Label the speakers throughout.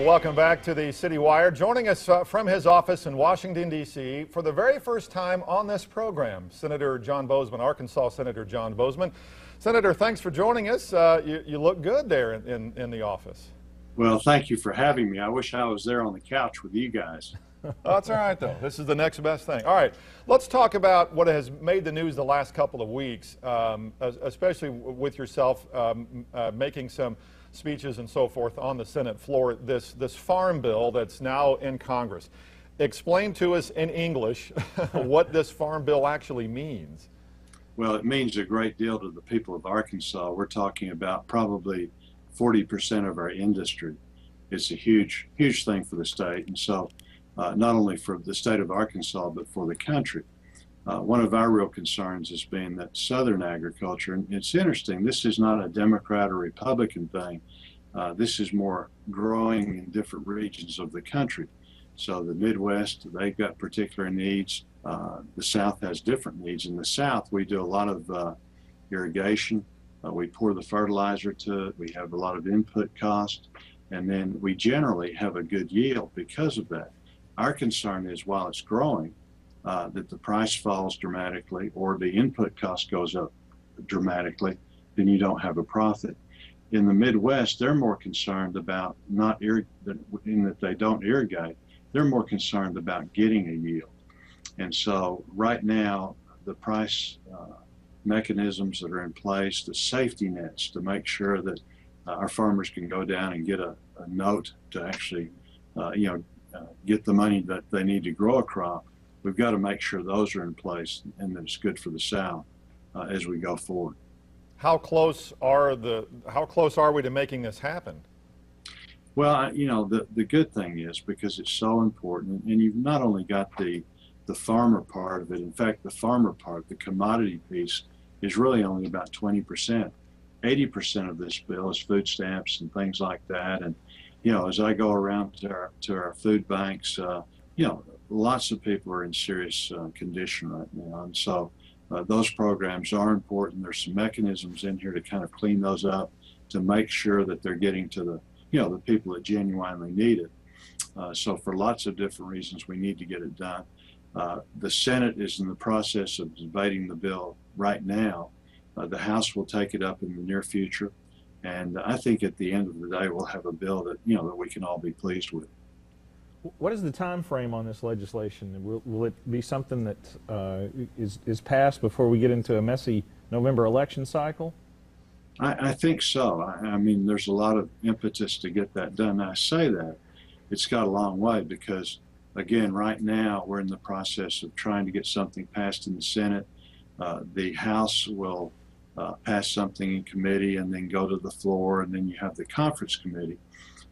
Speaker 1: Welcome back to the City Wire. Joining us from his office in Washington, D.C. for the very first time on this program, Senator John Boozman, Arkansas Senator John Boozman. Senator, thanks for joining us. You look good there in the office.
Speaker 2: Well, thank you for having me. I wish I was there on the couch with you guys.
Speaker 1: That's all right, though. This is the next best thing. All right, let's talk about what has made the news the last couple of weeks, especially with yourself making some speeches and so forth on the Senate floor, this farm bill that's now in Congress. Explain to us in English what this farm bill actually means.
Speaker 2: Well, it means a great deal to the people of Arkansas. We're talking about probably 40% of our industry. It's a huge thing for the state, and so not only for the state of Arkansas, but for the country. One of our real concerns has been that Southern agriculture, and it's interesting, this is not a Democrat or Republican thing. This is more growing in different regions of the country. So the Midwest, they've got particular needs. The South has different needs. In the South, we do a lot of irrigation. We pour the fertilizer to it. We have a lot of input cost, and then we generally have a good yield because of that. Our concern is while it's growing, that the price falls dramatically or the input cost goes up dramatically, then you don't have a profit. In the Midwest, they're more concerned about in that they don't irrigate, they're more concerned about getting a yield. And so right now, the price mechanisms that are in place, the safety nets to make sure that our farmers can go down and get a note to actually get the money that they need to grow a crop, we've got to make sure those are in place and that it's good for the South as we go forward.
Speaker 1: How close are we to making this happen?
Speaker 2: Well, the good thing is, because it's so important, and you've not only got the farmer part of it. In fact, the farmer part, the commodity piece, is really only about 20%. 80% of this bill is food stamps and things like that. And as I go around to our food banks, lots of people are in serious condition right now, and so those programs are important. There's some mechanisms in here to kind of clean those up, to make sure that they're getting to the people that genuinely need it. So for lots of different reasons, we need to get it done. The Senate is in the process of debating the bill right now. The House will take it up in the near future, and I think at the end of the day, we'll have a bill that that we can all be pleased with.
Speaker 3: What is the time frame on this legislation? Will it be something that is passed before we get into a messy November election cycle?
Speaker 2: I think so. I mean, there's a lot of impetus to get that done. I say that it's got a long way because, again, right now we're in the process of trying to get something passed in the Senate. The House will pass something in committee and then go to the floor, and then you have the conference committee.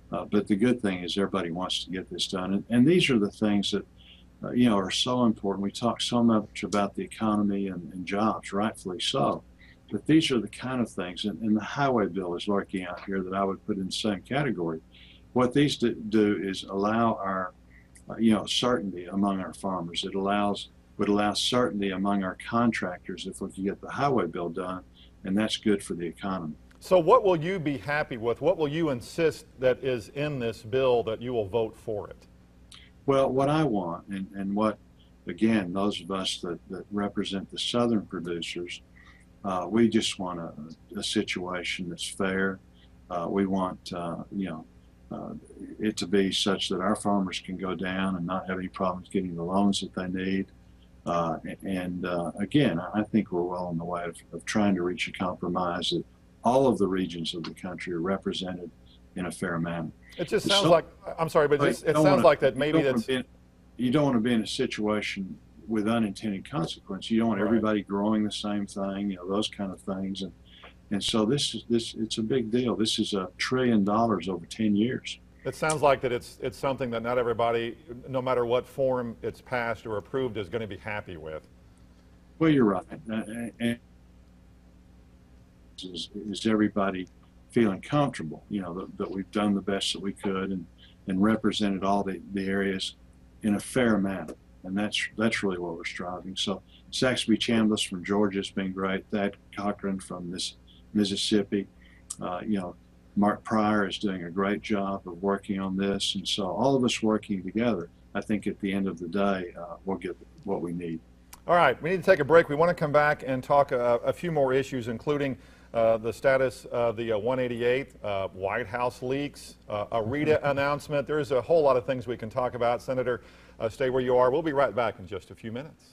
Speaker 2: But the good thing is everybody wants to get this done. And these are the things that, are so important. We talk so much about the economy and jobs, rightfully so. But these are the kind of things, and the highway bill is lurking out here that I would put in the same category. What these do is allow our, certainty among our farmers. It would allow certainty among our contractors if we could get the highway bill done, and that's good for the economy.
Speaker 1: So what will you be happy with? What will you insist that is in this bill that you will vote for it?
Speaker 2: Well, what I want, and what, again, those of us that represent the Southern producers, we just want a situation that's fair. We want, it to be such that our farmers can go down and not have any problems getting the loans that they need. Again, I think we're well on the way of trying to reach a compromise that all of the regions of the country are represented in a fair manner.
Speaker 1: It just sounds like, I'm sorry, but it sounds like that maybe that's...
Speaker 2: You don't want to be in a situation with unintended consequence. You don't want everybody growing the same thing, those kind of things. And so it's a big deal. This is $1 trillion over 10 years.
Speaker 1: It sounds like that it's something that not everybody, no matter what form it's passed or approved, is going to be happy with.
Speaker 2: Well, you're right. And is everybody feeling comfortable, that we've done the best that we could and represented all the areas in a fair manner. And that's really what we're striving. So Saxby Chambliss from Georgia has been great. Thad Cochran from Mississippi, Mark Pryor is doing a great job of working on this. And so all of us working together, I think at the end of the day, we'll get what we need.
Speaker 1: All right, we need to take a break. We want to come back and talk a few more issues, including the status of the 188th, White House leaks, a RETA announcement. There's a whole lot of things we can talk about. Senator, stay where you are. We'll be right back in just a few minutes.